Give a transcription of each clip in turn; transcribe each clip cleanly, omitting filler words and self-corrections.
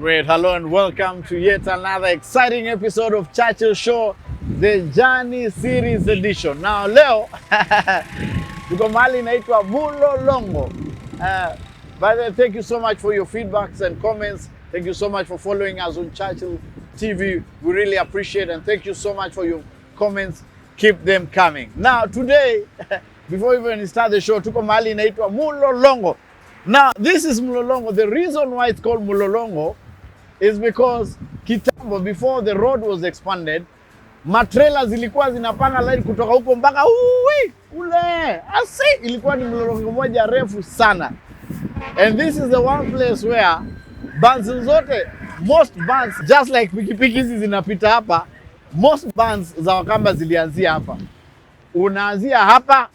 Great, hello and welcome to yet another exciting episode of Churchill Show, the Journey Series Edition. Now leo, tuko mahali inaitwa Mulolongo. By the way, thank you so much for your feedbacks and comments. Thank you so much for following us on Churchill TV. We really appreciate it, and thank you so much for your comments. Keep them coming. Now today, before we even start the show, tuko mahali inaitwa Mulolongo. Now this is Mulolongo. The reason why it's called Mulolongo is because kitambo, before the road was expanded, matrela zilikuwa zinapanga line kutoka huko mpaka ule ilikuwa ni mlolongo moja refu sana. And this is the one place where most bands, just like Chipukeezy zinapita hapa, most bands za Wakamba zilianzia hapa. Unaanzia hapa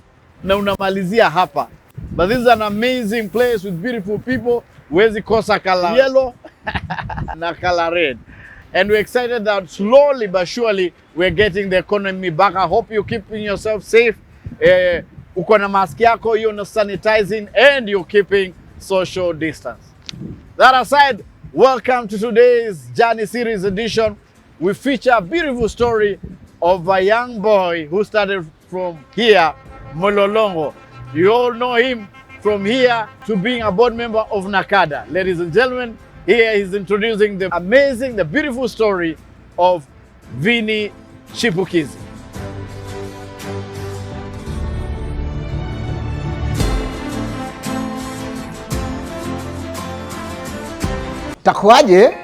na unamalizia hapa. But this is an amazing place with beautiful people. Huwezi kosa color yellow na color red. And we're excited that slowly but surely we're getting the economy back. I hope you're keeping yourself safe. Uko na mask yako, you're not sanitizing, and you're keeping social distance. That aside, welcome to today's Journey Series Edition. We feature a beautiful story of a young boy who started from here, Mulolongo. You all know him from here to being a board member of Nakada. Ladies and gentlemen, here he's introducing the amazing, the beautiful story of Vini Chipukeezy. Takuaje?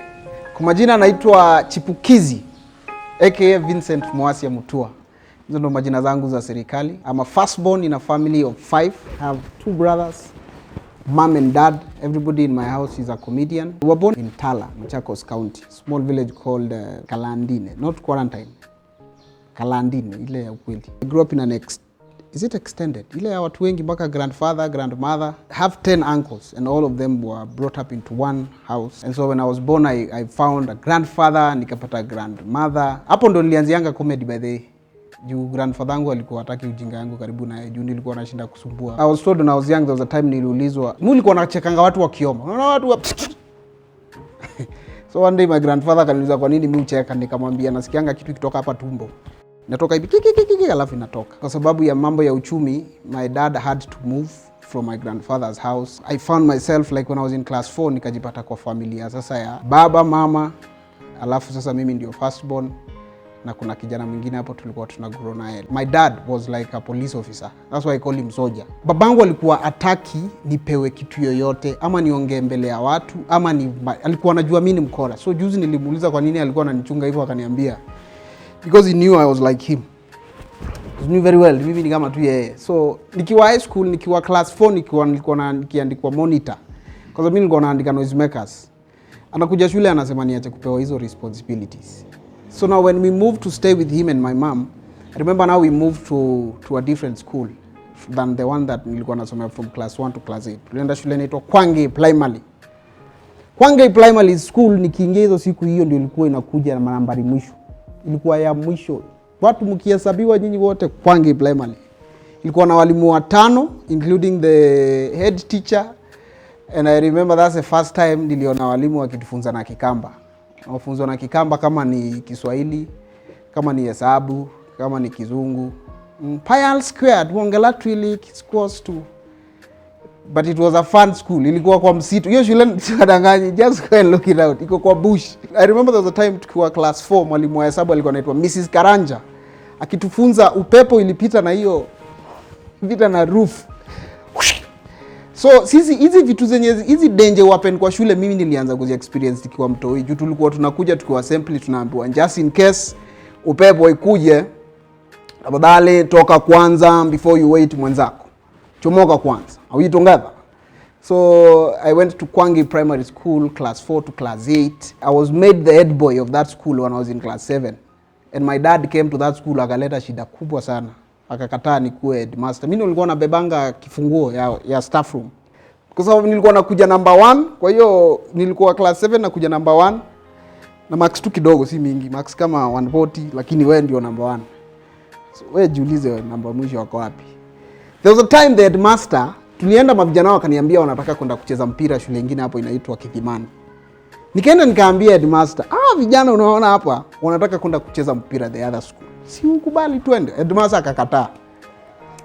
Kwa majina naitwa Chipukeezy aka Vincent Mwasi ya Mutua. Hizo ndo majina zangu za serikali. I'm a firstborn in a family of 5. I have 2 brothers, mom and dad. Everybody in my house is a comedian. We were born in Tala, Machakos County, small village called Kalandine, not Quarantine. Kalandine, ile ya ukweli. I grew up in an is it extended? Ile ya watu wengi mpaka grandfather, grandmother. I have 10 uncles and all of them were brought up into one house. And so when I was born, I found a grandfather, nikapata grandmother. Hapo ndo nilianzianga comedy by the way. Juu grandfather wangu alikuwa hataki ujinga yangu karibu naye, juu nilikuwa nashinda kusumbua. I was told when I was young, there was a time niliulizwa, mimi nilikuwa nachekanga watu wakioma. Unaona watu wa So one day my grandfather kaniuliza kwa nini mimi ucheka, nikamwambia nasikianga kitu kitoka hapa tumbo. Natoka hivi kiki alafu inatoka. Kwa sababu ya mambo ya uchumi, my dad had to move from my grandfather's house. I found myself like when I was in class 4 nikajipata kwa familia sasa ya baba, mama, alafu sasa mimi ndio firstborn. Na kuna kijana mwingine hapo tulikuwa tunagrow naye. My dad was like a police officer. That's why I call him soldier. Babangu alikuwa ataki nipewe kitu yoyote ama niongee mbele ya watu ama alikuwa anajua mimi ni mkora. So juzi nilimuuliza kwa nini alikuwa ananichunga hivyo, akaniambia because he knew I was like him. He knew very well mimi ni kama tu yeye. So nikiwa high school, nikiwa class 4 nilikuwa nikiandikwa monitor. Kwa sababu mimi nilikuwa naandika noise makers. Anakuja shule anasema niache kupewa hizo responsibilities. So now when we moved to stay with him and my mom, I remember now we moved to a different school than the one that nilikuwa nasomea from class 1 to class 8. Tulienda shule inaitwa Kwange Primary. Kwange Primary School, nikiingia hizo siku hiyo ndio ilikuwa inakuja na nambari mwisho. Ilikuwa ya mwisho. Watu mkihesabiwa nyinyi wote Kwange Primary. Ilikuwa na walimu 5 including the head teacher, and I remember that's the first time niliona walimu wakitufunza na Kikamba. Wafunzo na Kikamba kama ni Kiswahili, kama ni hesabu, kama ni Kizungu. Pi r squared, wongela twili equals to. But it was a fun school. Ilikuwa kwa msitu. Hiyo shule siwadanganyi, just go and look it out. Iko kwa bush. I remember there was a time tukiwa class 4, mwalimu wa hesabu alikuwa anaitwa Mrs. Karanja. Akitufunza upepo ilipita na hiyo vita na roof. So sisi hizi vitu zenye hizi danger weapon kwa shule mimi nilianza kuzi experience nikiwa mtoi. Juu tulikuwa tunakuja tukiwa assembly tunaambiwa just in case upepo ikuje, tafadhali toka kwanza before you wait mwenzako. Chomoka kwanza. Are we together? So I went to Kwange Primary School class 4 to class 8. I was made the head boy of that school when I was in class 7. And my dad came to that school akaleta shida kubwa sana. Akakataa nikuwe headmaster. Mimi nilikuwa nabebanga kifunguo ya staff room. Kwa sababu nilikuwa nakuja number 1, kwa hiyo nilikuwa class 7 nakuja number 1. Na marks tu kidogo si mingi, marks kama 140, lakini wewe ndio number 1. So wewe jiulize namba mwisho wako wapi. There was a time the headmaster, tulienda mavijana wakaniambia wanataka kwenda kucheza mpira shule nyingine hapo inaitwa Kithimani. Nikaenda nikaambia headmaster, vijana unaona hapa wanataka kwenda kucheza mpira the other school. Si ukubali twende. Headmaster akakataa.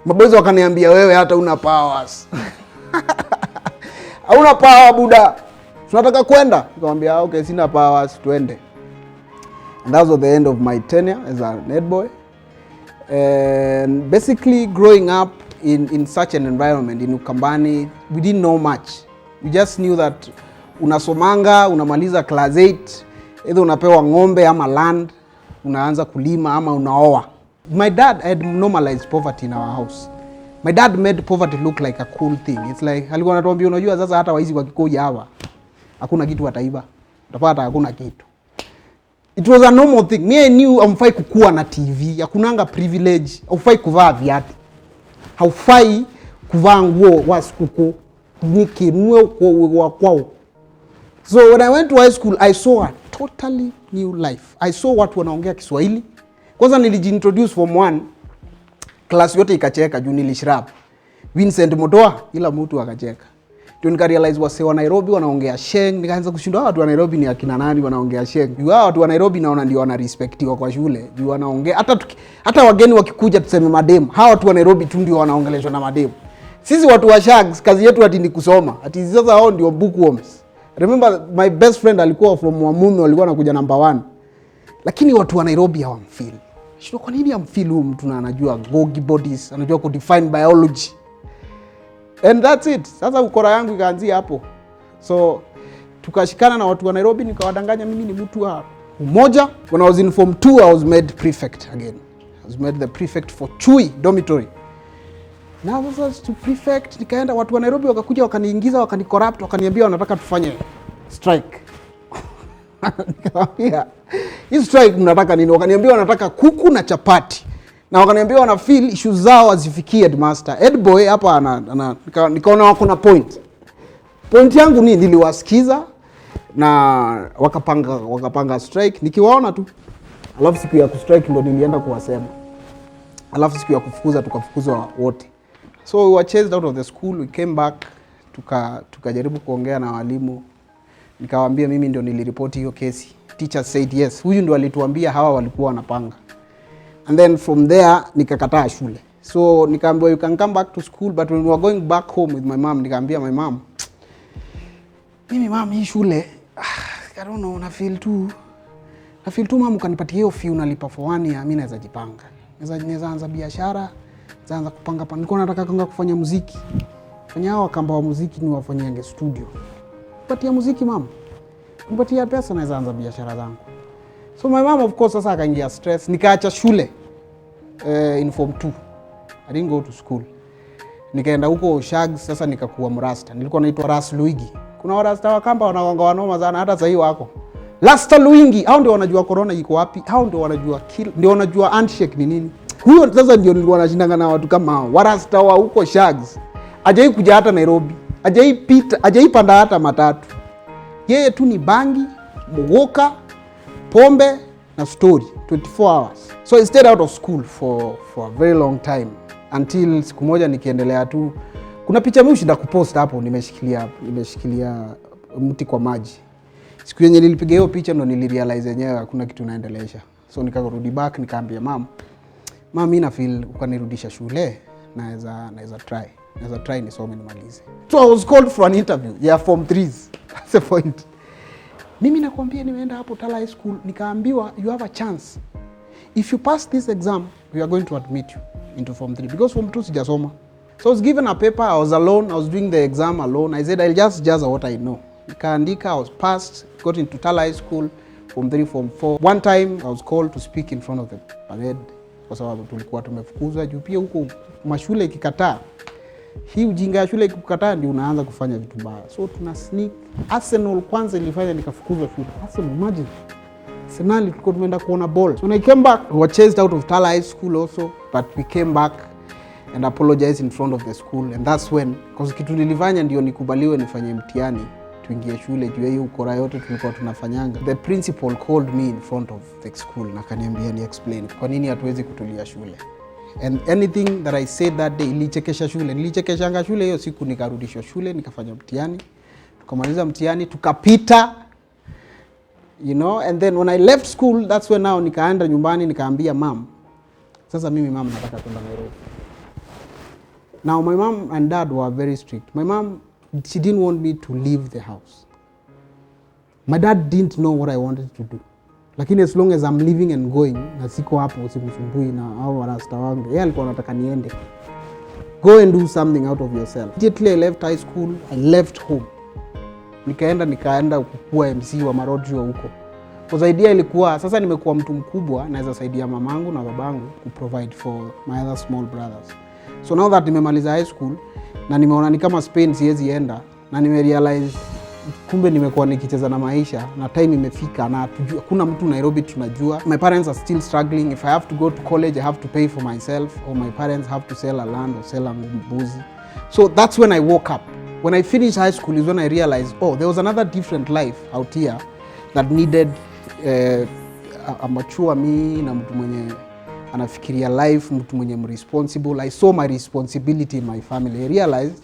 Maboys wakaniambia wewe hata una powers. Hauna power buda. Tunataka kwenda. Nikamwambia okay, sina powers, twende. And that was the end of my tenure as a net boy. And basically growing up in such an environment in Ukambani, we didn't know much. We just knew that unasomanga, unamaliza class 8, either unapewa ng'ombe ama land, unaanza kulima ama unaoa. My dad had normalized poverty in our house. My dad made poverty look like a cool thing. It's like alikuwa anatuambia unajua sasa hata waizi wakikuja hapa hakuna kitu wataiba. Utapata hakuna kitu. It was a normal thing. Me I knew haufai kukua na TV, hakunanga privilege, haufai kuvaa viatu. Haufai kuvaa nguo wa sikukuu, nikinunue kwa kwao. So when I went to high school, I saw a totally new life. I saw watu wanaongea Kiswahili. Kwanza nilijiintroduce form 1, class yote ikacheka juu nilishrap. Vincent Motoa, ila mtu akacheka. Ndio nikarealize wase wa Nairobi wanaongea Sheng, nikaanza kushindwa watu wa Nairobi ni akina nani wanaongea Sheng. Juu watu wa Nairobi naona ndio wana respectiwa kwa shule. Juu wanaongea hata wageni wakikuja tuseme madem, hawa watu wa Nairobi tu ndio wanaongeleshwa na madem. Sisi watu wa Shags kazi yetu ati ni kusoma. Ati sasa hao ndio bookworms. Remember my best friend alikuwa from Wamume, alikuwa anakuja number 1. Lakini watu wa Nairobi hawamfeel. Shida kwa nini amfeel huyu mtu na anajua Golgi bodies, anajua ku define biology. And that's it. Sasa ukora yangu ikaanzia hapo. So tukashikana na watu wa Nairobi, nikawadanganya mimi ni mtu wa umoja. When I was in form 2, I was made prefect again. I was made the prefect for Chui dormitory. Now I was to prefect, nikaenda watu wa Nairobi wakakuja wakaniingiza, wakanicorrupt, wakaniambia wanataka tufanye strike. Nikamwambia, hii strike mnataka nini? Wakaniambia wanataka kuku na chapati. Na wakaniambia wana feel issues zao azifikie headmaster. Head boy hapa nikaona wako na point. Point yangu ni niliwasikiza na wakapanga strike. Nikiwaona tu. Alafu siku ya kustrike ndo nilienda kuwasema. Alafu siku ya kufukuza tukafukuzwa wote. So we were chased out of the school, we came back, tukajaribu kuongea na walimu. Nikawaambia mimi ndio niliripoti hiyo kesi. Teachers said yes. Huyu ndio alituambia hawa walikuwa wanapanga. And then from there nikakataa shule. So nikaambiwa you can come back to school, but when we were going back home with my mom, nikaambia my mom, mimi mom hii shule, I don't know, na feel tu mom ukanipatia hiyo fee unalipa for 1 year, mimi naweza jipanga. Naweza anza biashara, zaanza kupanga pana. Nilikuwa nataka kanga kufanya muziki. Fanya hao kamba wa muziki ni wafanyange studio. Patia muziki mom. Nipatia pesa naweza anza biashara zangu. So my mom of course sasa akaingia stress. Nikaacha shule in form 2. I didn't go to school. Nikaenda huko Shags, sasa nikakuwa mrasta. Nilikuwa naitwa Ras Luigi. Kuna warasta wa kamba wanaonga wanoma sana hata sasa hiyo wako. Rasta Luigi, hao ndio wanajua corona iko wapi? Hao ndio wanajua ndio wanajua handshake ni nini? Huyo sasa ndio nilikuwa nashindana na watu kama hao. Warasta wa huko Shags. Hajai kuja hata Nairobi. Hajai panda hata matatu. Yeye tu ni bangi, mwoka, pombe na story 24 hours. So I stayed out of school for a very long time until siku moja nikiendelea tu. Kuna picha mimi ushinda kupost hapo, nimeshikilia mti kwa maji. Siku yenye nilipiga hiyo picha ndo nilirealize yenyewe hakuna kitu naendelesha. So nikarudi back nikaambia mom mimi na feel ukanirudisha shule, naweza try nisome nimalize. So I was called for an interview. Yeah, form 3s. That's the point. Mimi nakwambia nimeenda hapo Tala High School, nikaambiwa you have a chance. If you pass this exam, we are going to admit you into form 3 because form 2 sijasoma. So I was given a paper, I was alone, I was doing the exam alone. I said I'll just what I know. Nikaandika, I was passed, got into Tala High School, form 3, form 4. One time I was called to speak in front of the parade kwa sababu tulikuwa tumefukuzwa juu pia huko mashule ikikataa. Hii ujinga ya shule ikikataa ndio unaanza kufanya vitu mbaya. So tuna sneak. Arsenal kwanza ilifanya nikafukuzwa shule. Arsenal, imagine. Arsenal tulikuwa tumeenda kuona ball. So when I came back, we were chased out of Tala High School also, but we came back and apologized in front of the school, and that's when, because kitu nilifanya ndio nikubaliwe nifanye mtihani tuingie shule juu hiyo ukora yote tulikuwa tunafanyanga. The principal called me in front of the school na kaniambia ni explain kwa nini hatuwezi kutulia shule. And anything that I said that day ilichekesha shule. Nilichekeshanga shule hiyo siku, nikarudishwa shule, nikafanya mtihani. Tukamaliza mtihani, tukapita. you know. And then when I left school, that's when now nikaenda nyumbani nikaambia mom, sasa mimi mom nataka kwenda Nairobi. Now my mom and dad were very strict. My mom, she didn't want me to leave the house. My dad didn't know what I wanted to do. Lakini as long as I'm leaving and going, na siko hapo simsumbui na hao warasta wangu, yeye alikuwa anataka niende. Go and do something out of yourself. Immediately I left high school, I left home. Nikaenda kukua MC wa marodio huko. Kwa idea ilikuwa sasa nimekuwa mtu mkubwa, naweza saidia mamangu na babangu ku provide for my other small brothers. So now that nimemaliza high school na nimeona ni kama Spain siwezi enda, na nimerealize kumbe nimekuwa nikicheza na maisha na time imefika na kuna mtu Nairobi tunajua. My parents are still struggling. If I have to go to college, I have to pay for myself, or my parents have to sell a land or sell a mbuzi. So that's when I woke up. When I finished high school is when I realized, oh, there was another different life out here that needed a mature me na mtu mwenye anafikiria life, mtu mwenye responsible. I saw my responsibility in my family. I realized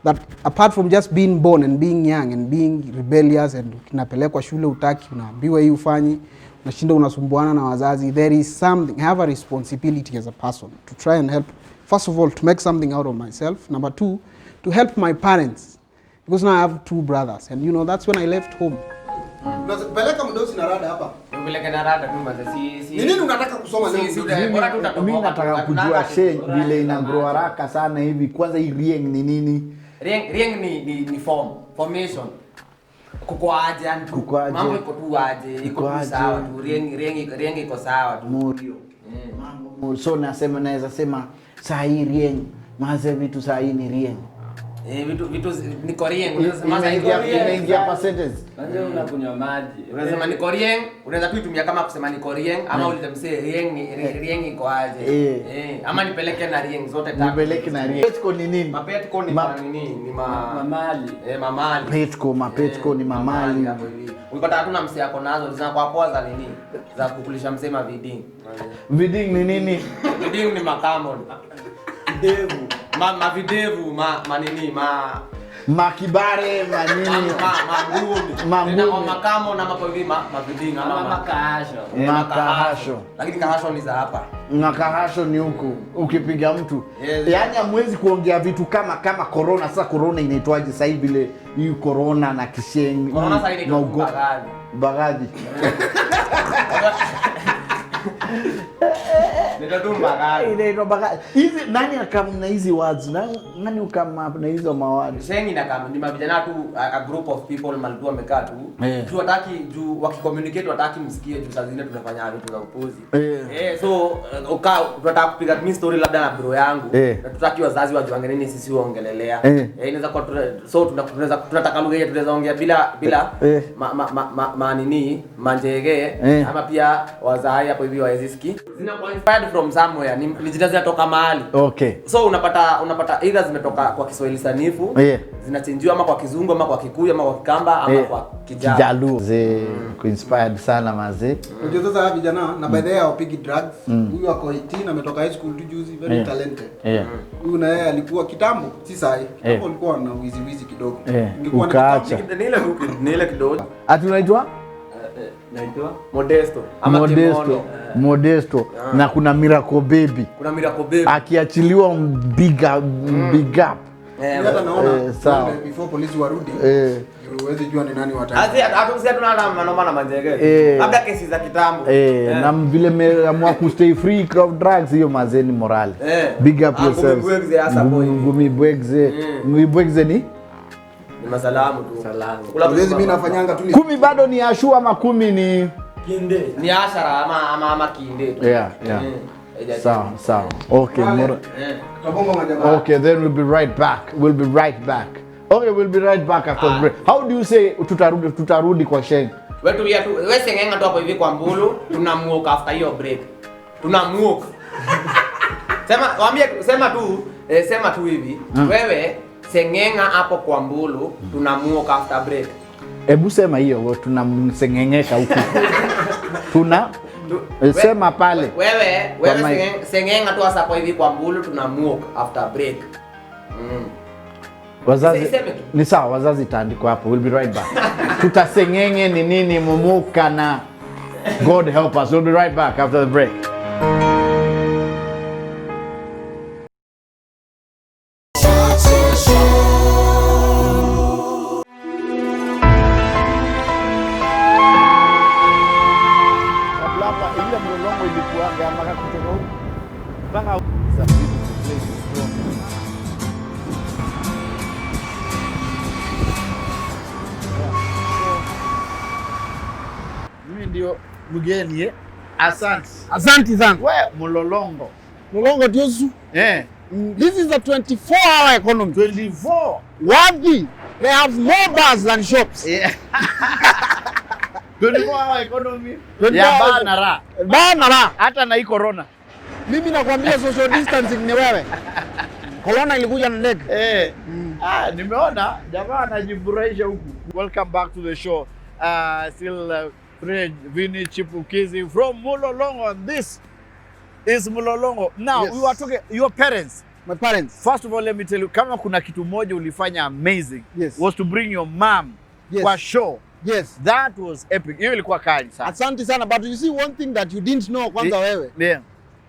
that apart from just being born and being young and being rebellious and kinapelekwa shule utaki, unaambiwa hii ufanyi, unashinda unasumbuana na wazazi, there is something, I have a responsibility as a person to try and help, first of all, to make something out of myself. Number two, to help my parents, because now I have 2 brothers, and you know, that's when I left home. Peleka mdosi na rada hapa. Peleka na rada tu maza si. Ni nini unataka kusoma leo? Bora tutatoka. Mimi nataka kujua Sheng vile ina grow haraka sana hivi. Kwanza hii rieng ni nini? Rieng ni formation. Kukoaje antu. Mambo iko tu aje, iko sawa tu. Rieng iko sawa tu. Morio. Mambo so naweza sema saa hii rieng, maze vitu saa hii ni rieng. Vitu ni Korean, inaingia percentage. Kwanza unakunywa maji. Unasema ni Korean, unaweza kuitumia kama kusema ni Korean ama ulitamsema rieng iko aje. Ama nipeleke na rieng zote tatu. Nipeleke na rieng. Petco ni nini? Mapetco ni nini? Ni mamali. Mamali. Petco ni mamali. Ukipata hatuna msee yako nazo zinakuwa poa za nini? Za kukulisha msema viding. Viding ni nini? Viding ni makamon. Videvu. Mavidevu, manini, makibare, manini, mangumi, makamo na mapo hivi maviding ama makahasho. Makahasho. Lakini kahasho ni za hapa. Makahasho ni huku ukipiga mtu. Yaani hamwezi kuongea vitu kama corona. Sasa corona inaitwaje sasa hivi ile hii corona na kishengi. Corona sasa ni bagadi. Inaitwa bagadi. Hizi nani akamna hizi words? Nani ukama na hizo mawadi? Shengi na kama ni mavijana tu, a group of people maltu wamekaa tu. Tu wataki juu wakicommunicate wataki msikie juu saa zingine tunafanya vitu za upuzi. So tunataka kupiga mimi story labda na bro yangu. Na tutaki wazazi wajuange nini sisi waongelelea. Inaweza kwa so tunataka lugha yetu tunaweza ongea bila manini manjege ama pia wazai hapo hivi waezisiki. Zinakuwa inspired from somewhere, ni jina zinatoka mahali. Okay. So unapata either zimetoka kwa Kiswahili sanifu, zinachenjiwa ama kwa Kizungu ama kwa Kikuyu ama kwa Kikamba ama kwa Kijaluo. Inspired sana mazee. Unajua sasa hawa vijana na by the way wapigi drugs. Huyu ako 18 ametoka high school tu juzi, very talented. Huyu na yeye alikuwa kitambo, si sahi. Hapo alikuwa na wizi kidogo. Ingekuwa ni ile kidogo. Ati unaitwa? Naitwa Modesto ama Kimono. Modesto. Na kuna Miracle Baby. Kuna Miracle Baby. Akiachiliwa big up. Hata naona sawa. Before polisi warudi. Uweze jua ni nani wataka. Hata tunaona manoma na manjege. Labda kesi za kitambo. Na vile meamua ku stay free of drugs hiyo mazeni morale. Big up yourself. Ngubwegze ni masalamu tu. Salamu. Ulezi mimi nafanyanga tu. 10 bado ni ashu ama 10 ni kinde. Ni ashara ama kinde tu. Sawa. Okay, okay, then we'll be right back. Okay, we'll be right back after the break. How do you say tutarudi kwa Sheng? Wewe sengenga tu hapo hivi kwa mbulu, tunamuoka after hiyo break. Tunamuoka. Sema tu hivi. Wewe sengenga hapo kwa mbulu, tunamuoka after break. Hebu sema hiyo, tunamsengengeka huko. Sema pale. Wewe sengenga tu hapo hivi kwa mbulu, tunamuoka after break. Wazazi ni sawa, wazazi taandikwa hapo. We'll be right back. Tutasengenge ni nini mumuka na God help us. We'll be right back after the break. Churchill Show. Hapa ile mlolongo ilikuwaga mpaka kutoka huko mpaka mimi ndio mgeni asante sana. Wewe mlolongo Tiosu. This is a 24-hour economy. 24 Worthy. They have more bars than shops. 24-hour economy 24 ya hours. Banara hata na hii corona. Mimi nakwambia social distancing ni wewe. Corona ilikuja na ndege. Nimeona jamaa anajifurahisha huku. Welcome back to the show. Still Vinny Chipukeezy from Mulolongo, and this is Mulolongo. Now, Yes. we were talking your parents. My parents. First of all, let me tell you, kama kuna kitu moja ulifanya amazing, Yes. was to bring your mom kwa show. Yes. That was epic. Hiyo ilikuwa kali sana. Asante sana, but you see one thing that you didn't know kwanza wewe. Yeah.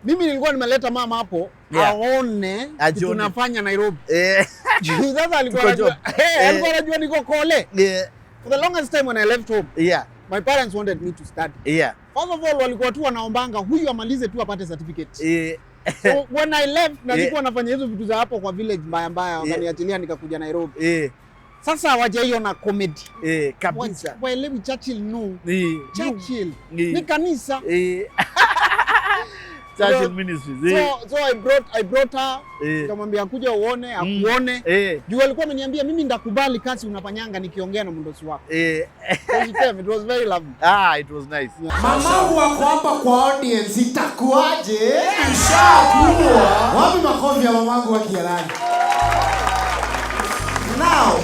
Mimi nilikuwa nimeleta mama hapo aone tunafanya Nairobi. Sasa alikuwa anajua. Alikuwa anajua niko kole. Yeah. For the longest time when I left home, Yeah. my parents wanted me to study. Yeah. First of all, walikuwa tu wanaombanga huyu amalize tu apate certificate. Yeah. So when I left, na nilikuwa nafanya hizo vitu za hapo kwa village mbaya wakaniachilia nikakuja Nairobi. Yeah. Sasa hawajaiona comedy. Kabisa. Waelewi Churchill no. Churchill ni kanisa. Churchill Ministries. So I brought her. Nikamwambia kuja uone, akuone. Juu alikuwa ameniambia mimi ndakubali kazi unafanyanga nikiongea na mdosi wako. So she came, it was very lovely. It was nice. Mamangu wako hapa kwa audience, itakuaje? Ishakuwa. Wapi makofi ya mamangu wa Kiarani? Now,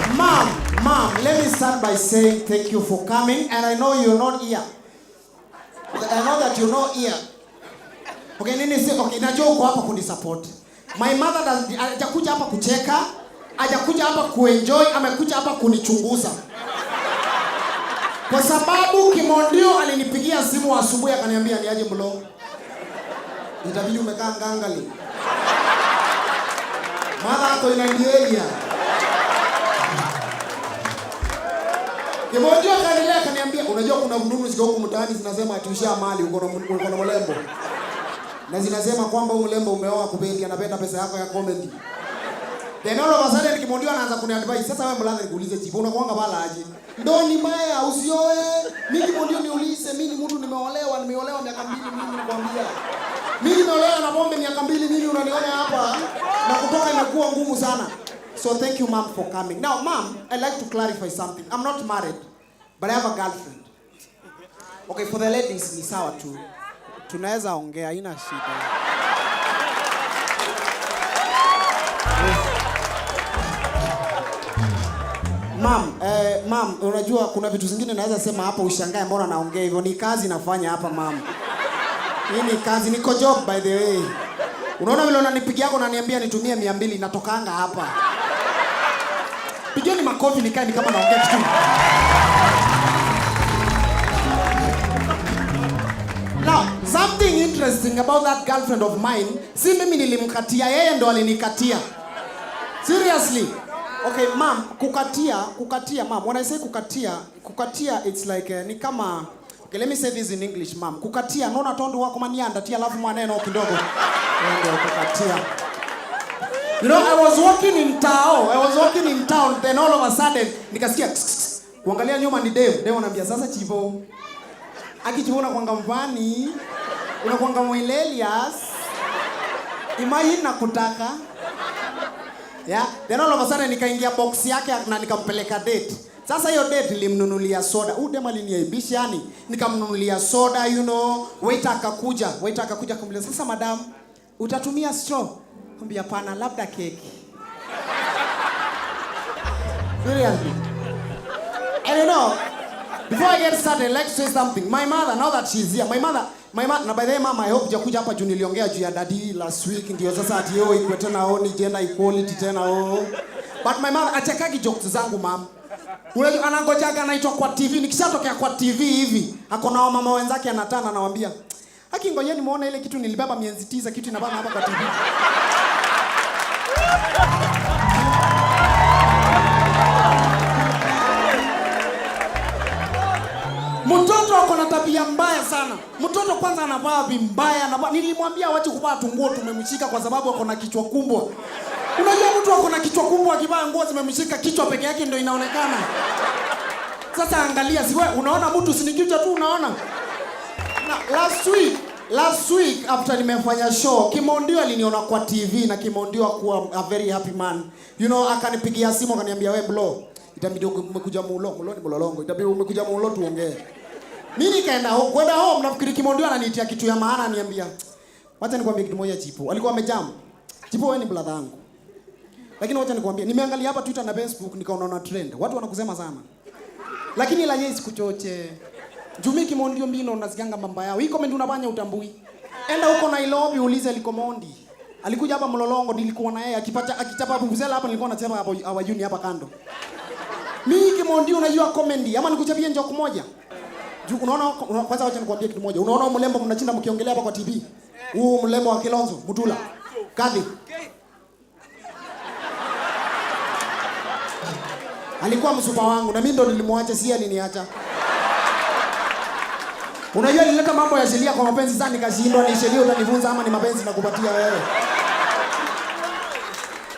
mom, let me start by saying thank you for coming, and I know you're not here. I know that you're not here. Okay, najua uko hapa kunisupport. My mother hajakuja hapa kucheka, hajakuja hapa kuenjoy, amekuja hapa kunichunguza. Kwa sababu Kimondio alinipigia simu asubuhi akaniambia niaje Mlongo. Itabidi umekaa ngangali. Mara yako inaendelea. Kimondio akaendelea akaniambia unajua kuna mnunu ziko huko mtaani zinasema atuishia mali uko na mlembo. Na zinasema kwamba huyu mlembo umeoa kupendi anapenda pesa yako ya comedy. Then all of a sudden Kimondio anaanza kuniadvise sasa wewe mlaza nikuulize chipo unakuanga bala aje? Ndo ni mbaya usioe. Mimi Kimondio niulize mimi ni mtu nimeolewa miaka 2 mimi nakwambia. Mimi nimeolewa na pombe miaka 2 mimi unaniona hapa na kutoka inakuwa ngumu sana. So thank you mom for coming. Now mom, I'd like to clarify something. I'm not married, but I have a girlfriend. Okay, for the ladies ni sawa tu. Tunaweza ongea haina shida. Mom, unajua kuna vitu zingine naweza sema hapa ushangae mbona naongea hivyo. Ni kazi nafanya hapa mom. Hii ni kazi, niko job by the way. Unaona vile unanipigia yako unaniambia nitumie 200 natokanga hapa. Pigeni makofi nikae ni kama naongea kitu. Now, something interesting about that girlfriend of mine, si mimi nilimkatia, yeye ndo alinikatia. Seriously. Okay, mom, kukatia, mom. When I say kukatia, it's like ni kama, okay, let me say this in English, mom. Kukatia, nona tondo wako manianda, tia alafu maneno kidogo. Ndio kukatia. You know, I was walking in town, then all of a sudden, nikasikia, kuangalia nyuma ni Dave anambia, sasa chivo. Akichivo unakuanga mvani, unakuanga Moilelias, imagine nakutaka. Yeah, then all of a sudden nikaingia box yake na nikampeleka date. Sasa hiyo date nilimnunulia soda. Dema aliniaibisha yani. Nikamnunulia soda, you know. Waiter akakuja kumwambia, "Sasa madam, utatumia straw?" Kumwambia, "Hapana, labda keki." Seriously. And you know, before I get started, I'd like to say something. My mother, now that she's here, my mother, na by the way, mama, I hope jakuja hapa juu niliongea juu ya daddy last week, ndio sasa ati yeo iko tena oni gender equality tena . But my mother achekagi jokes zangu mama. Unajua anangojaga anaitwa kwa TV, nikishatokea kwa TV hivi, akona mama wenzake anatana anawaambia, "Haki ngojeni muone ile kitu nilibeba miezi 9 kitu inabana hapa kwa TV." Mtoto ako na tabia mbaya sana. Mtoto kwanza anavaa vibaya, anavaa. Nilimwambia wache kuvaa tunguo tumemshika kwa sababu ako na kichwa kubwa. Unajua mtu ako na kichwa kubwa akivaa nguo zimemshika kichwa peke yake ndio inaonekana. Sasa angalia, si wewe unaona mtu sinikichwa tu unaona? Na last week after nimefanya show, Kimondio aliniona kwa TV na Kimondio akuwa a very happy man. You know, akanipigia simu akaniambia, "Wewe bro, itabidi umekuja mulo ni Mlolongo, itabidi umekuja mulo tuongee." Mimi nikaenda kwenda home, nafikiri Kimondio ananiitia kitu ya maana, ananiambia, "Wacha nikwambie kitu moja Chipo." Alikuwa amejam. "Chipo wewe ni brother yangu. Lakini wacha nikwambie, nimeangalia hapa Twitter na Facebook nikaona trend. Watu wanakusema sana. Lakini la yeye sikuchoche. Jumi Kimondio mbino unasikianga mambo yao. Hii comment unafanya utambui. Enda huko Nairobi uulize Likomondi. Alikuja hapa Mlolongo, nilikuwa na yeye akichapa vuvuzela hapa, nilikuwa nachapa hapo awajuni hapa kando. Mimi Kimondio unajua comedy ama nikuchapie njoko moja? Unaona kwanza wacha nikwambie kitu moja. Unaona mlembo mnachinda mkiongelea hapa kwa TV. Huu mlembo wa Kilonzo, Mutula. Kadhi. Alikuwa msupa wangu na mimi ndo nilimwacha, si aliniacha. Unajua nilileta mambo ya sheria kwa mapenzi sana nikashindwa, ni sheria utanifunza ama ni mapenzi nakupatia wewe.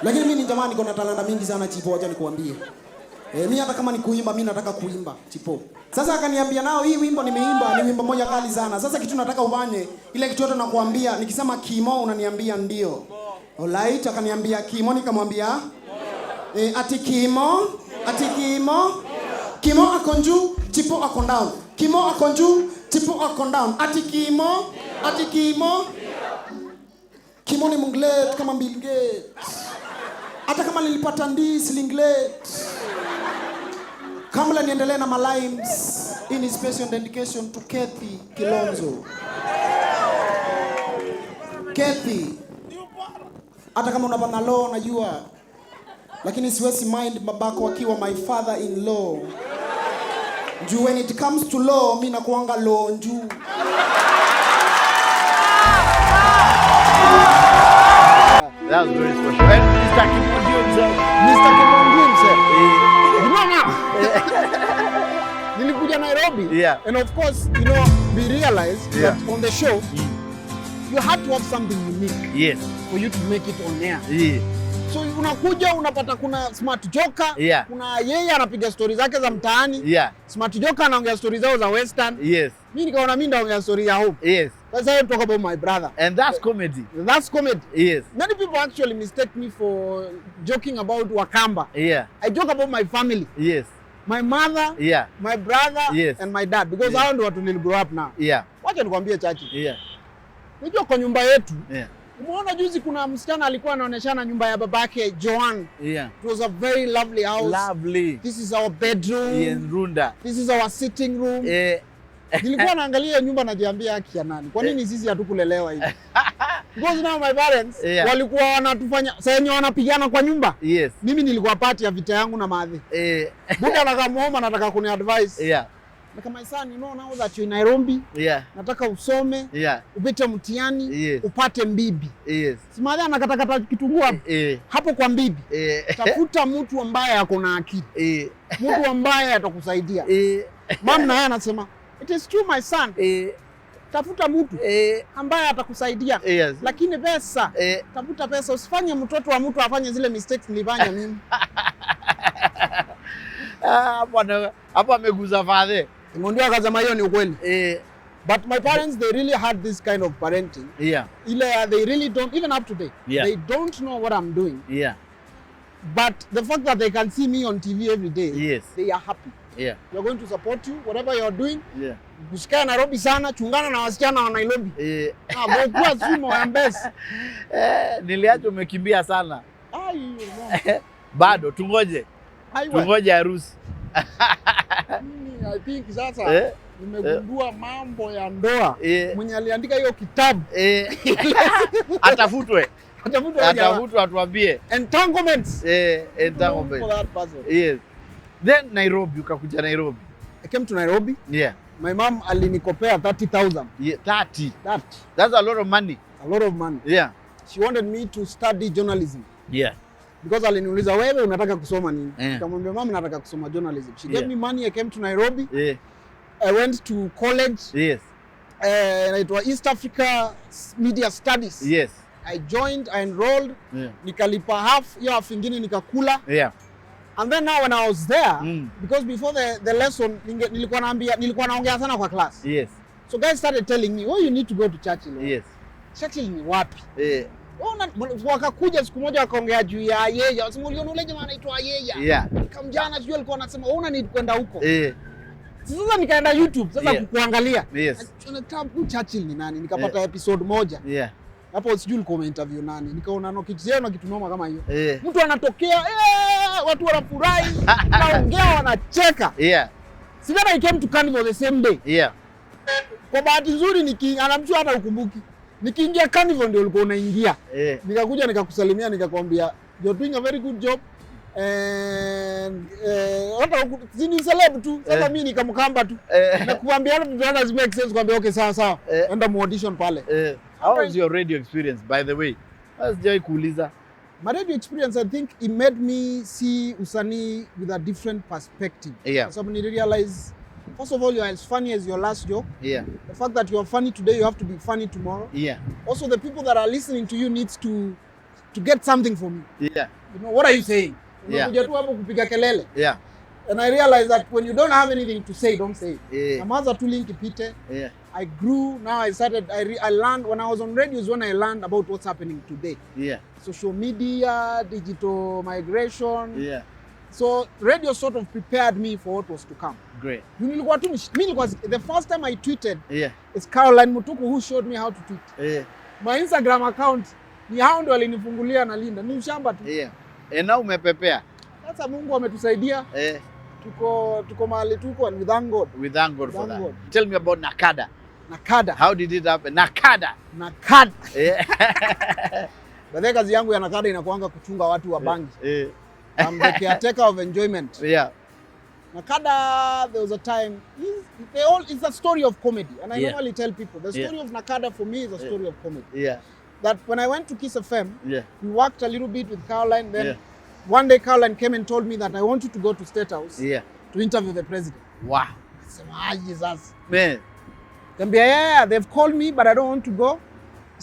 Lakini mimi ni jamani niko na talanta mingi sana Chipo, acha nikuambie. Mimi hata kama ni kuimba mimi nataka kuimba Chipo. Sasa akaniambia nao hii wimbo nimeimba ni wimbo moja kali sana. Sasa kitu nataka ufanye ile kitu yote nakuambia, nikisema Kimo unaniambia ndio. Alright, akaniambia Kimo, nikamwambia ati Kimo, ati Kimo. Kimo ako juu, Chipo ako down. Kimo ako juu, Chipo ako down. Ati Kimo, ati Kimo. Kimo ni munglet kama Bill Gates. Hata kama nilipata ndisi linglet. Kamla niendelee na malaims. In special dedication to Kathy Kilonzo. Kathy. Hata kama unapana law najua. Lakini siwezi mind babako akiwa my father-in-law. Juu when it comes to law, mimi nakuanga law njuu. That was very special. And Mr. Kimondio himself. Mr. Kimondio himself. Nilikuja Nairobi. Yeah. And of course, you know, we realized that on the show, you had to have something unique. Yes. For you to make it on air. Yeah. So unakuja unapata kuna Smart Joker, kuna yeye anapiga stories zake za mtaani. Yeah. Smart Joker anaongea stories zao za Western. Yes. Mimi nikaona mimi ndaongea story ya home. Yes. That's how I talk about my brother. And that's comedy. That's comedy. Yes. Many people actually mistake me for joking about Wakamba. Yeah. I joke about my family. Yes. My mother, my brother, and my dad. Because hao ndio watu niligrow up now. Yeah. Wacha nikwambie chachi. Yeah. Unajua kwa nyumba yetu. Yeah. Umeona juzi kuna msichana alikuwa anaonyeshana nyumba ya babake Joan. Yeah. It was a very lovely house. Lovely. This is our bedroom. In Runda. This is our sitting room. Nilikuwa naangalia nyumba najiambia haki ya nani. Kwa nini sisi hatukulelewa hivi? Because now my parents walikuwa wanatufanya sasa yenyewe wanapigana kwa nyumba. Yes. Mimi nilikuwa part ya vita yangu na maadhi. Buda anakamwomba anataka kuni advice. Yeah. Kama my son, you know now that you're in Nairobi, nataka usome, upite mtihani, upate mbibi. Yes. Simadha anakatakata kitunguu hapo. Hapo kwa mbibi. Tafuta mtu ambaye ako na akili. Mtu ambaye atakusaidia. Mama naye anasema, "It is true my son." Tafuta mtu ambaye atakusaidia. Lakini pesa, tafuta pesa, usifanye mtoto wa mtu afanye zile mistakes nilifanya mimi. Hapo ameguza father. Ndio akasema hiyo ni ukweli. But my parents, they really had this kind of parenting. They really don't, even up to today, they don't know what I'm doing. But the fact that they can see me on TV every day, they are happy. We're going to support you, whatever you're doing. Usikae Nairobi sana, chungana na wasichana wa Nairobi. Bokuwa sumo ya mbesi. Niliacha umekimbia sana. No. Bado, tungoje. Tungoje harusi. I think sasa nimegundua mambo ya ndoa. Mwenye aliandika hiyo kitabu atafutwe. Atafutu atuambie. Entanglements. Entanglement. For that person. Yes. Then Nairobi, ukakuja Nairobi. I came to Nairobi. Yeah. My mom alinikopea 30,000. Yeah, 30. That. That's a lot of money. A lot of money. Yeah. She wanted me to study journalism. Yeah. Because aliniuliza wewe unataka kusoma nini? Yeah. Nikamwambia mama nataka kusoma journalism. She Yeah. gave me money, I came to Nairobi. Yeah. I went to college. Yes. Inaitwa East Africa Media Studies. Yes. I joined, I enrolled. Yeah. Nikalipa half, hiyo half ingine nikakula. Yeah. And then now when I was there, because before the lesson nilikuwa naongea sana kwa class. Yes. So guys started telling me, "Oh, you need to go to Churchill." Yes. Churchill ni wapi? Wakakuja siku moja wakaongea juu ya Ayeya. Wasema uliona ule jamaa anaitwa Ayeya. Yeah. Kamjana sijui alikuwa anasema una need kwenda huko. Sasa nikaenda YouTube sasa kuangalia. Yes. Tunatabu Churchill ni nani? Nikapata episode moja. Yeah. Hapo sijui ulikuwa interview nani. Nikaona no kitu yenu kitu noma kama hiyo. Mtu anatokea watu wanafurahi, naongea wanacheka. Yeah. Sivana I came to Carnival the same day. Yeah. Kwa bahati nzuri anamjua hata ukumbuki. Nikiingia Carnival ndio ulikuwa unaingia. Nikakuja nikakusalimia nikakwambia you're doing a very good job. And hata zini celeb tu. Sasa mimi nikamkamba tu. Nakuambia hata tunaanza zime access kwambia okay sawa. Enda mu audition pale. How was your radio experience by the way? Sijai kuuliza. My radio experience, I think it made me see usanii with a different perspective. Yeah. So I realize, first of all, you're as funny as your last joke. Yeah. The fact that you're funny today, you have to be funny tomorrow. Yeah. Also, the people that are listening to you needs to get something from you. Yeah. You know, what are you saying? Yeah. Yeah. And I realized that when you don't have anything to say, don't say it. Yeah. Namaza tu link ipite. Yeah. I grew. Now I started. I learned when I was on radio is when I learned about what's happening today. Yeah. Social media, digital migration. Yeah. So radio sort of prepared me for what was to come. Great. The first time I tweeted, yeah, it's Caroline Mutuku who showed me how to tweet. Yeah. My Instagram account ni hao ndio walinifungulia na Linda. Ni ushamba tu. Yeah. Na umepepea. Sasa Mungu ametusaidia. Tuko mahali tuko and we thank God. We thank God for that. Tell me about Nakada. Nakada. How did it happen? Nakada. Yeah. Baadaye kazi yangu ya Nakada inakuanga kuchunga watu wa bangi. I'm the caretaker of enjoyment. Yeah. Nakada, there was a time, it's a story of comedy. And I normally tell people, the story of Nakada for me is a story of comedy. Yeah. That when I went to Kiss FM, we worked a little bit with Caroline. Then one day Caroline came and told me that I want you to go to State House to interview the president. Wow. I said, Jesus. Man. Yeah, they've called me, but I don't want to go.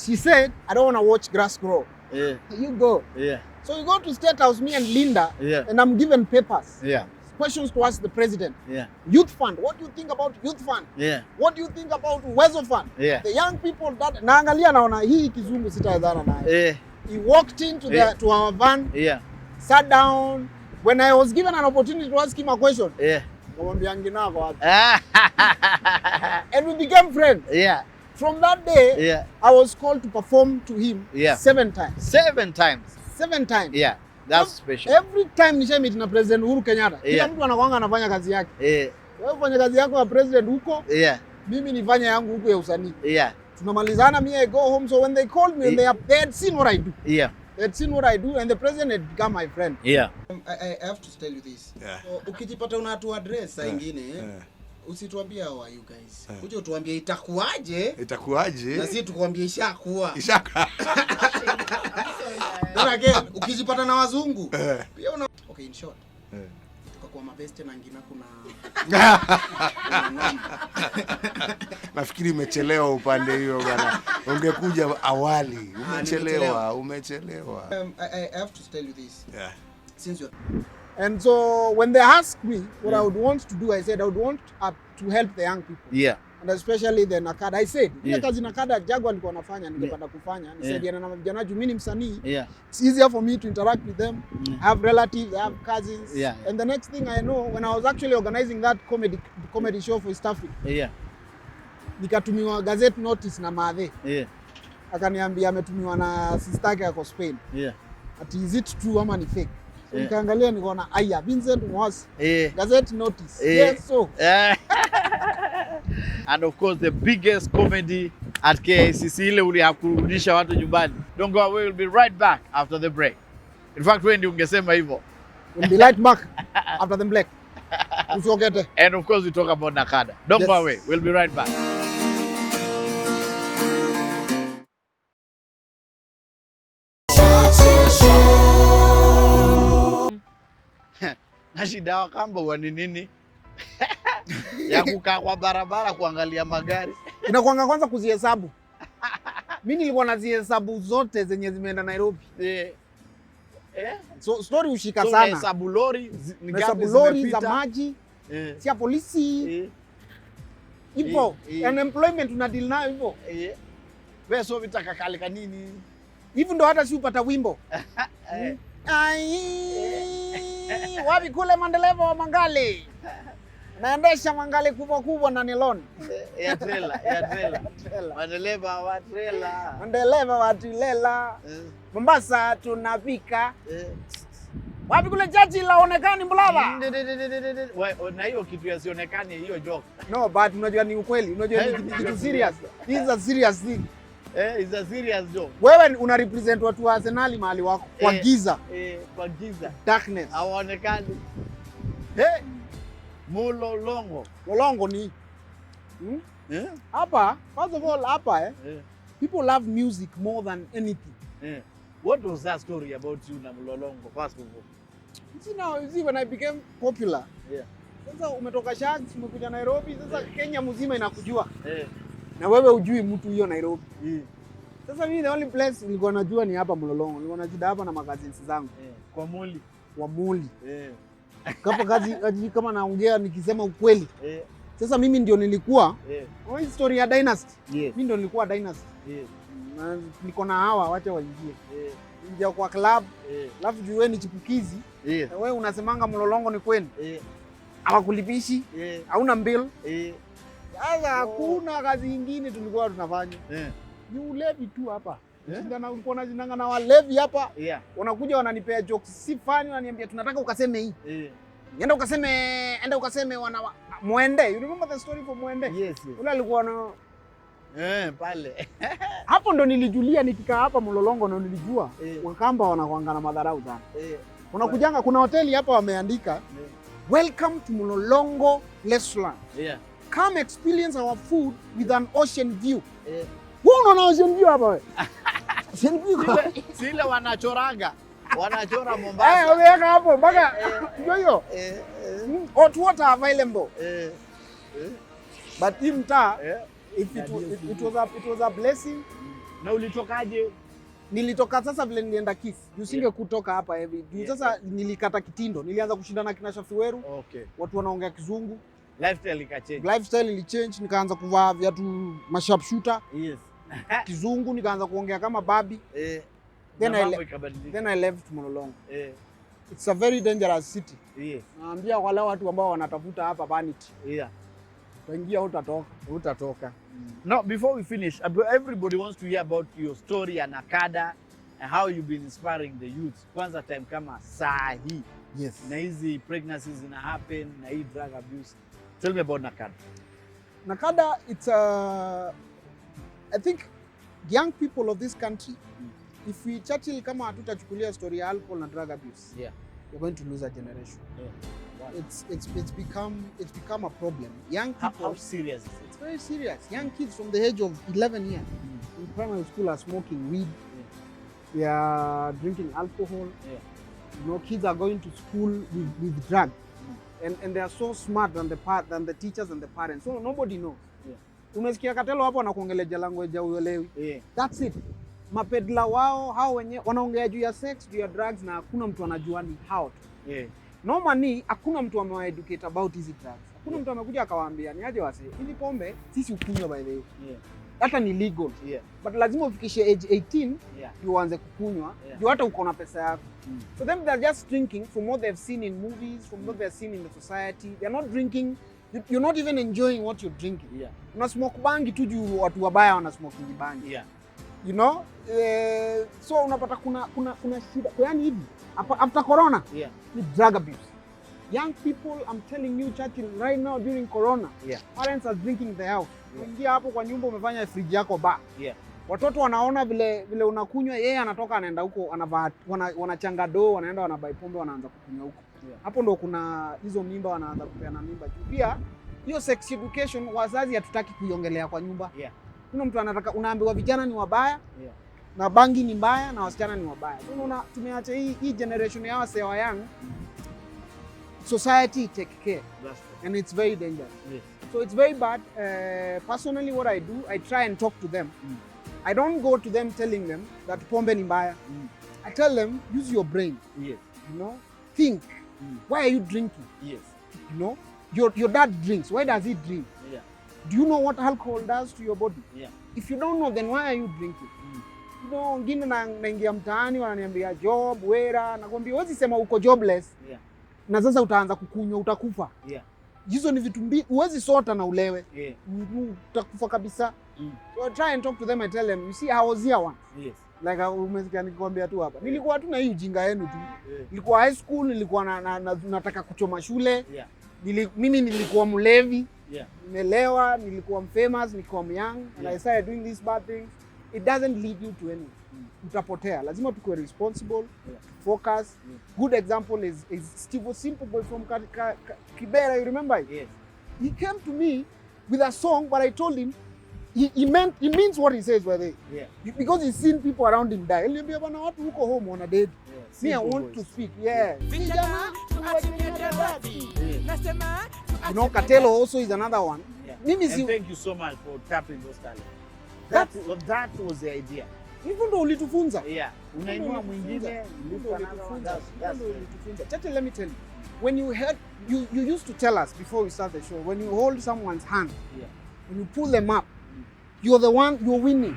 She said, I don't want to watch grass grow. Yeah. You go. Yeah. So we go to State House, me and Linda, and I'm given papers. Yeah. Questions to ask the president. Yeah. Youth fund. What do you think about youth fund? Yeah. What do you think about Wezo fund? Yeah. The young people that naangalia naona hii kizungu sitaedhana naye. He walked into to our van. Yeah. Sat down. When I was given an opportunity to ask him a question. Yeah. And we became friends. Yeah. From that day, I was called to perform to him 7 times. 7 times. 7 times. Yeah. That's special. Every time nisha meet na President Uhuru Kenyatta, kila mtu anakuanga anafanya kazi yake. Wewe ufanye kazi yako ya president huko. Mimi nifanye yangu huko ya usanii. Tunamalizana, me I go home. So when they called me, they had seen what I do. They had seen what I do and the president had become my friend. I have to tell you this. So, ukijipata unatu address saa ingine, usituambie how are you guys. Uje utuambie itakuaje? Na sisi tukwambie ishakuwa. Then again, ukijipata na wazungu, pia una okay, in short. Tukakuwa mabeste na ngina kuna nafikiri umechelewa upande hiyo bwana. Ungekuja awali. Umechelewa. I have to tell you this. Since you're and so when they asked me what I would want to do, I said I would want to help the young people. And especially the Nakada. I said, ile kazi Nakada Jaguar alikuwa anafanya ningependa kufanya. Nisaidiana na vijana juu mimi ni msanii. It's easier for me to interact with them. I have relatives, I have cousins. And the next thing I know, when I was actually organizing that comedy show for East Africa. Nikatumiwa gazette notice na Madhe. Akaniambia ametumiwa na sister yake yako Spain. Ati is it true ama ni fake? So nikaangalia nikaona aya Vincent was gazette notice. Yes so. And of course the biggest comedy at KICC ile ulihakurudisha watu nyumbani. Don't go away, we'll be right back after the break. In fact, wewe ndio ungesema hivyo. We'll be right back after the break. Usiogete. And of course we talk about Nakada. Don't go away, we'll be right back. Churchill Show. Na shida wa kamba wa nini? Ya kukaa kwa barabara kuangalia magari. Inakuanga kwanza kuzihesabu. Mimi nilikuwa nazihesabu zote zenye zimeenda Nairobi. So story ushika sana. Hesabu lori ni ngapi lori za maji. Si ya polisi. Ipo. Unemployment una deal nayo hivyo. Wewe sio vitaka kalika nini? Hivi ndo hata si upata wimbo. Ai, wapi kule mandeleva wa Mangale. Naendesha Mangale kubwa kubwa na nilon. Ya trailer. Mandeleva wa trailer. Mandeleva wa trailer. Mombasa tunapika. Wapi kule Churchill laonekani mbulala. Na hiyo kitu yasionekani hiyo joke. No, but unajua ni ukweli. Unajua ni kitu serious. This is a serious thing. It's a serious joke. Wewe una represent watu wa Arsenal mahali wako kwa giza. Kwa giza. Darkness. Hawaonekani. Mulolongo ni hapa, first of all hapa people love music more than anything. What was that story about you na Mulolongo first of all? You see when I became popular. Sasa umetoka Shags, umekuja Nairobi, sasa Kenya mzima inakujua. Na wewe hujui mtu hiyo Nairobi. Sasa mimi the only place nilikuwa najua ni hapa Mulolongo. Nilikuwa najida hapa na cousins zangu. Kwa Muli. Kapa kazi kama naongea nikisema ukweli. Sasa mimi ndio nilikuwa hii story ya Dynasty. Mimi ndio nilikuwa Dynasty. Na niko na hawa wacha waingie. Ingia kwa club. Alafu juwe ni Chipukeezy. Wewe unasemanga Mulolongo ni kweli. Hawakulipishi. Hauna bill. Sasa hakuna kazi nyingine tulikuwa tunafanya. Ni ulevi tu hapa. Shindana ulikuwa unajinanga na walevi hapa. Wanakuja wananipea jokes si funny, wananiambia tunataka ukaseme hii. Enda ukaseme wana Mwende. You remember the story for Mwende? Yes. Ule alikuwa na pale. Hapo ndo nilijulia nikikaa hapa Mulolongo ndo nilijua Wakamba wanakuanga na madharau sana. Unakujanga kuna hoteli hapa wameandika welcome to Mulolongo restaurant. Come experience our food with an ocean view. Wewe unaona ocean view hapa wewe? Ocean view Sile wanachoranga. Wanachora Mombasa. Wameweka hapo mpaka hiyo. Hot water available. But in mtaa it was a blessing. Na ulitokaje? Nilitoka sasa vile nilienda Kiss. Usinge kutoka hapa hivi. Sasa nilikata kitindo. Nilianza kushindana kina Shafiweru. Watu wanaongea Kizungu. Lifestyle ilichange, nikaanza kuvaa viatu masharp shooter. Kizungu nikaanza kuongea kama babi. Then I left Mulolongo. It's a very dangerous city. Naambia wale watu ambao wanatafuta hapa vanity. Waingia utatoka. Now before we finish, everybody wants to hear about your story and Nakada and how you've been inspiring the youth. Kwanza time kama saa hii. Na hizi pregnancies zina happen na hii drug abuse. Tell me about Nakada. Nakada, it's I think young people of this country, if we Churchill kama hatutachukulia story ya alcohol na drug abuse, we're going to lose a generation. It's become a problem. Young people, how serious is it? It's very serious. Young kids from the age of 11 years in primary school are smoking weed. They are drinking alcohol. You know, kids are going to school with drugs. And they are so smart than the teachers and the parents. So nobody knows. Umesikia Katelo hapo anakuongelea language ya uelewi. That's it. Mapedla wao hao wenyewe wanaongea juu ya sex, juu ya drugs na hakuna mtu anajua ni how to. Normally hakuna mtu amewaeducate about hizi drugs. Hakuna mtu amekuja akawaambia ni aje wase. Hizi pombe sisi ukunywa by the way. Hata ni legal. But lazima ufikishe age 18 ndio uanze kukunywa. Ndio hata uko na pesa yako. So them they're just drinking from what they've seen in movies, from what they've seen in the society. They're not drinking. You're not even enjoying what you're drinking. Una smoke bangi tu juu watu wabaya wana smoke bangi. You know? So unapata kuna shida. Yaani hivi after corona ni drug abuse. Young people, I'm telling you, Churchill, right now during Corona, parents are drinking the house. Unaingia hapo kwa nyumba umefanya fridge yako bar. Watoto wanaona vile unakunywa, yeye anatoka anaenda huko, wanachanga doo, wanaenda wanabai pombe, wanaanza kukunywa huko. Hapo ndo kuna hizo mimba wanaanza kupeana mimba. Pia hiyo sex education wazazi hatutaki kuiongelea kwa nyumba. Kuna mtu anataka, unaambiwa vijana ni wabaya, na bangi ni mbaya, na wasichana ni wabaya. Unaona tumeacha hii generation ya wase wa young, society take care. And it's very dangerous. So it's very bad. Personally, what I do, I try and talk to them. I don't go to them telling them that pombe ni mbaya. I tell them, use your brain. You know, think. Why are you drinking? You know, your dad drinks. Why does he drink? Do you know what alcohol does to your body? If you don't know, then why are you drinking? You know, wengine naingia mtaani wananiambia job, wera, nakwambia huwezi sema uko jobless. Na sasa utaanza kukunywa, utakufa. Hizo ni vitu mbili, huwezi sota na ulewe. Utakufa kabisa. So I try and talk to them, I tell them, you see, I was here once. Like umesikia nikikwambia tu hapa. Nilikuwa tu na hii ujinga yenu tu. Nilikuwa high school, nilikuwa nataka kuchoma shule. Mimi nilikuwa mlevi. Nimelewa, nilikuwa famous, nilikuwa young, and I started doing these bad things. It doesn't lead you to anywhere. Utapotea. Lazima tukue responsible, focus. Good example is Steve Simple Boy from Kibera, you remember it? He came to me with a song, but I told him he means what he says, by the way. Because he's seen people around him die. He'll be bana watu huko home wana dead. Me, I want to speak. You know, Katelo also is another one. And thank you so much for tapping those talents. That was the idea. Even though ulitufunza. Unainua mwingine, Churchill, let me tell you. When you heard, you used to tell us before we start the show, when you hold someone's hand, when you pull them up, you're the one, you're winning.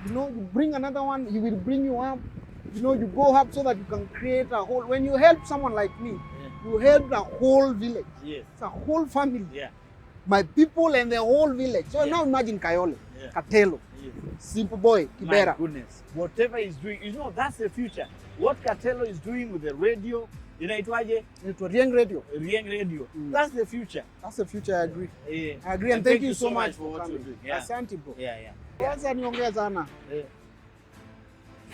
You know, you bring another one, he will bring you up. You know, you go up so that you can create a whole, when you help someone like me, you help a whole village. It's a whole family. My people and the whole village. So now imagine Kayole, Katelo, Simple Boy, Kibera. My goodness. Whatever he's doing, you know, that's the future. What Katelo is doing with the radio, inaitwaje? Rieng Radio. Rieng Radio. That's the future. That's the future, I agree. I agree, and thank you so much for what you're doing. Asante bro. Kwanza niongea sana.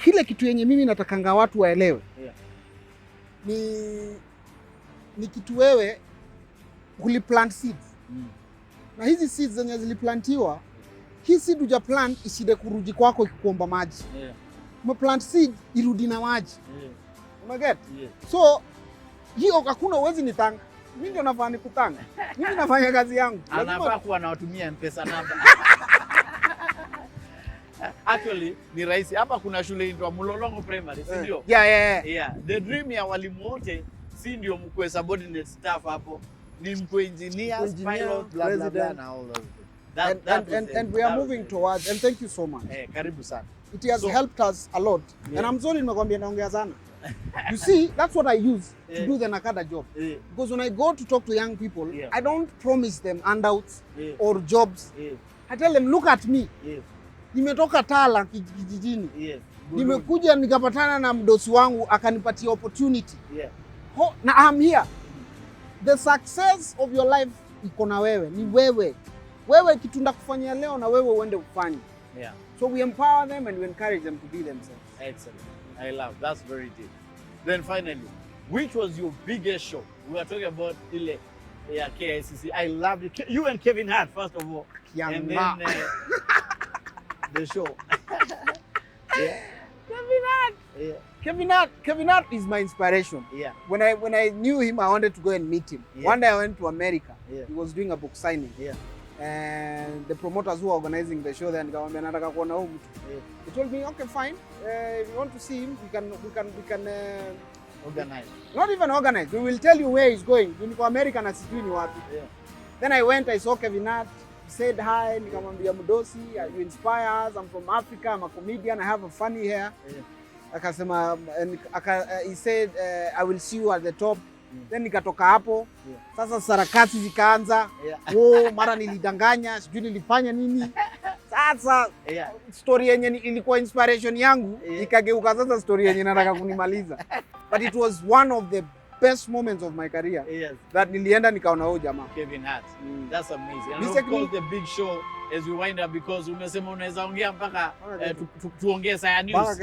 Kile kitu yenye mimi natakanga watu waelewe. Ni kitu wewe uliplant seeds. Na hizi seeds zenye ziliplantiwa, hii seed uja plant iside kurudi kwako ikikuomba maji. Umeplant seed irudi na maji. Unaget? So hiyo hakuna uwezi nitanga. Mimi ndio nafanya nikutanga. Mimi nafanya kazi yangu. Anafaa kuwa anawatumia M-Pesa namba. Actually ni rahisi. Hapa kuna shule inaitwa Mulolongo Primary, si ndio? The dream ya walimu wote si ndio mkwe subordinate staff hapo. Ni mkwe engineers, pilots, blah blah blah and all those. And we are moving towards, and thank you so much. Karibu sana. It has helped us a lot. And I'm sorry nimekwambia naongea sana. You see, that's what I use to do the Nakada job. Because when I go to talk to young people, I don't promise them handouts or jobs. I tell them, look at me. Nimetoka Tala kijijini. Nimekuja nikapatana na mdosi wangu akanipatia opportunity. Na I'm here. The success of your life iko na wewe, ni wewe. Wewe kitu ndakufanyia leo na wewe uende ufanye. So we empower them and we encourage them to be themselves. Excellent. I love. That's very deep. Then finally, which was your biggest show? We are talking about ile KICC. I loved it. You and Kevin Hart, first of all. And then the show. Kevin Hart is my inspiration. When I knew him, I wanted to go and meet him. One day I went to America. He was doing a book signing. And the promoters who were organizing the show then nikamwambia nataka kuona huyu mtu. He told me, okay, fine. If you want to see him, we can organize. Not even organize. We will tell you where he's going. Niko America na sijui ni wapi. Then I went, I saw Kevin Hart, said hi, nikamwambia mdosi, you inspire us. I'm from Africa, I'm a comedian, I have a funny hair. Akasema, he said, I will see you at the top. Then nikatoka hapo. Sasa sarakasi zikaanza. Mara nilidanganya, sijui nilifanya nini. Sasa story yenye ilikuwa inspiration yangu ikageuka sasa story yenye nataka kunimaliza. But it was one of the best moments of my career. Yes. That nilienda nikaona huyu jamaa. Kevin Hart. That's amazing. And Mr. of course the big show as we wind up, because umesema unaweza ongea mpaka tuongee Saya News.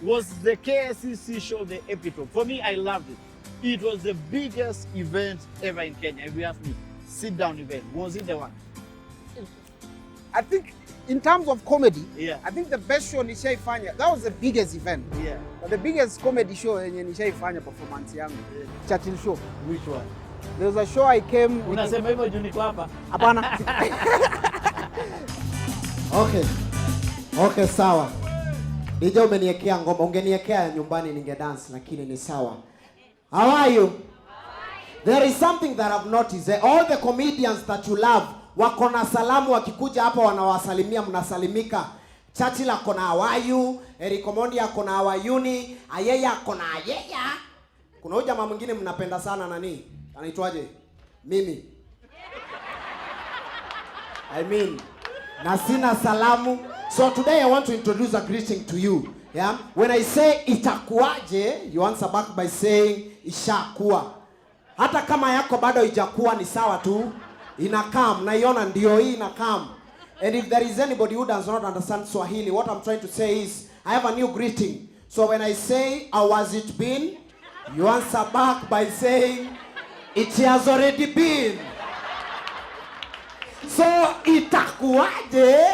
Was the KSCC show the epitome? For me, I loved it. It was the biggest event ever in Kenya. If you ask me, sit down event. Was it the one? I think in terms of comedy, Yeah. I think the best show nishaifanya, that was the biggest event. Yeah. But the biggest comedy show yenye nishaifanya performance yangu, Churchill Show. Which one? There was a show I came. Unasema hivyo juu niko hapa? Hapana. Okay, sawa. DJ umeniekea ngoma, ungeniekea nyumbani ninge dance, lakini ni sawa. How are you? There is something that I've noticed. All the comedians that you love wako na salamu, wakikuja hapa wanawasalimia, mnasalimika. Churchill ako na how are you, Eric Omondi ako na how are you, Ayeya ako na ayeya. Kuna huyu jamaa mwingine mnapenda sana nani? Anaitwaje? Mimi. I mean, na sina salamu. So today I want to introduce a greeting to you. Yeah? When I say itakuaje, you answer back by saying ishakuwa. Hata kama yako bado ijakuwa ni sawa tu. Inakam, naiona ndio hii inakam. And if there is anybody who does not understand Swahili, what I'm trying to say is I have a new greeting. So when I say how has it been, you answer back by saying it has already been. So itakuaje?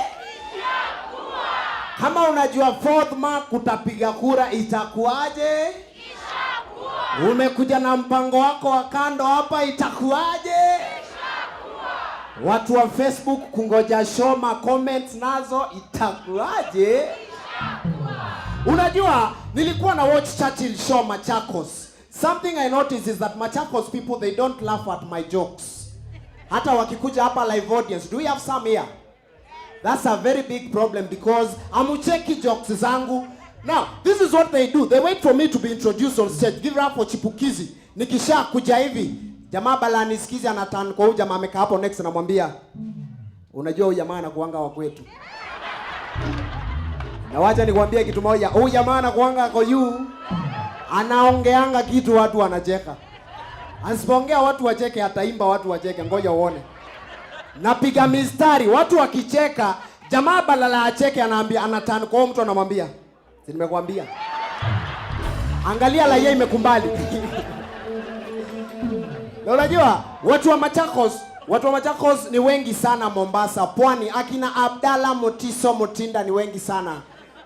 Kama unajua fourth mark utapiga kura, itakuaje? Ishakuwa. Umekuja na mpango wako wa kando hapa, itakuaje? Ishakuwa. Watu wa Facebook kungoja show ma comments nazo, itakuaje? Ishakuwa. Unajua nilikuwa na watch Churchill Show Machakos. Something I noticed is that Machakos people, they don't laugh at my jokes. Hata wakikuja hapa live audience, do we have some here? That's a very big problem because amucheki jokes zangu. Now, this is what they do. They wait for me to be introduced on stage. Give it up for Chipukeezy. Nikisha kuja hivi, jamaa bala nisikizi anatan kwa huyu jamaa amekaa hapo next, namwambia, unajua huyu jamaa anakuanga wa kwetu. Na wacha nikwambie kitu moja, huyu jamaa anakuanga kwa you. Anaongeanga kitu watu wanacheka. Asipoongea watu wacheke, ataimba watu wacheke, ngoja uone. Napiga mistari, watu wakicheka, jamaa balala acheke, anaambia anatani kwa mtu, anamwambia, si nimekwambia. Angalia la yeye imekumbali. Na unajua watu wa Machakos ni wengi sana Mombasa, Pwani, akina Abdalla Motiso Mutinda ni wengi sana.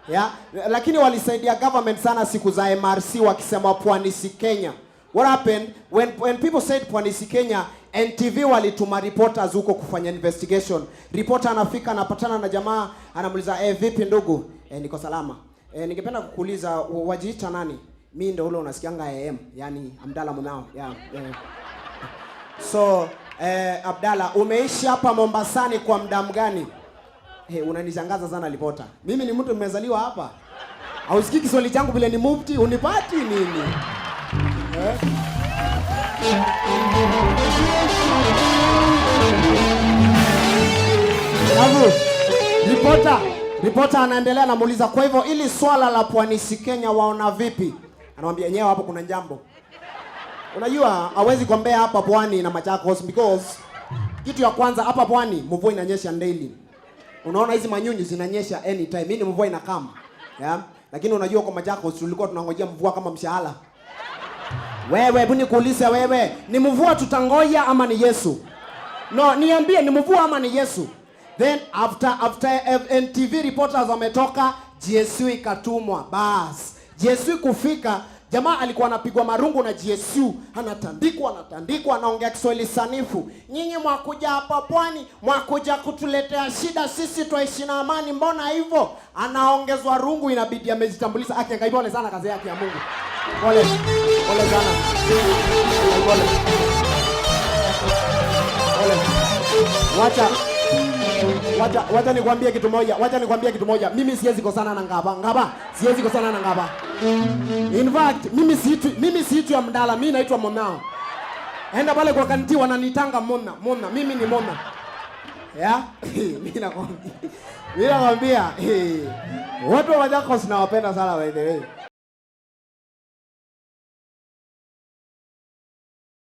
Yeah? Lakini walisaidia government sana siku za MRC wakisema Pwani si Kenya. What happened when people said Pwani si Kenya, NTV walituma reporters huko kufanya investigation. Reporter anafika, anapatana na jamaa, anamuuliza vipi ndugu? Niko salama. Ningependa kukuuliza wajiita nani? Mimi ndio ule unasikianga AM, yani Abdalla Mumao. Yeah. So Abdalla, umeishi hapa Mombasani kwa muda gani? Unanishangaza sana reporter. Mimi ni mtu nimezaliwa hapa. Hausikii Kiswahili changu vile ni mufti, unipati nini? Reporter anaendelea, anamuuliza, kwa hivyo ili swala la Pwani si Kenya waona vipi? Anamwambia yenyewe hapo kuna jambo. Unajua hawezi kuombea hapa Pwani na Machakos because kitu ya kwanza hapa Pwani mvua inanyesha daily. Unaona hizi manyunyu zinanyesha anytime. Mimi mvua inakama. Yeah? Lakini unajua kwa Machakos tulikuwa tunangojea mvua kama mshahara. Wewe hebu nikuulize wewe, ni mvua tutangoja ama ni Yesu? No, niambie ni mvua ama ni Yesu? Then after NTV reporters wametoka, GSU ikatumwa. Bas, GSU kufika, jamaa alikuwa anapigwa marungu na GSU, anatandikwa, anaongea Kiswahili sanifu. Nyinyi mwakuja hapa Pwani, mwakuja kutuletea shida, sisi tuishi na amani, mbona hivyo? Anaongezwa rungu, inabidi amejitambulisha. Akiangalia pole sana kazi yake ya Mungu. Pole sana. Wacha nikwambie kitu moja. Mimi siwezi kosana na Ngaba. Siwezi kosana na Ngaba. In fact, mimi siitwi Abdalla, mimi naitwa Monao. Enda pale kwa kanti wananitanga Mona. Mimi ni Mona. Yeah? Mimi nakwambia. Watu wa Machakos nawapenda sana by the way.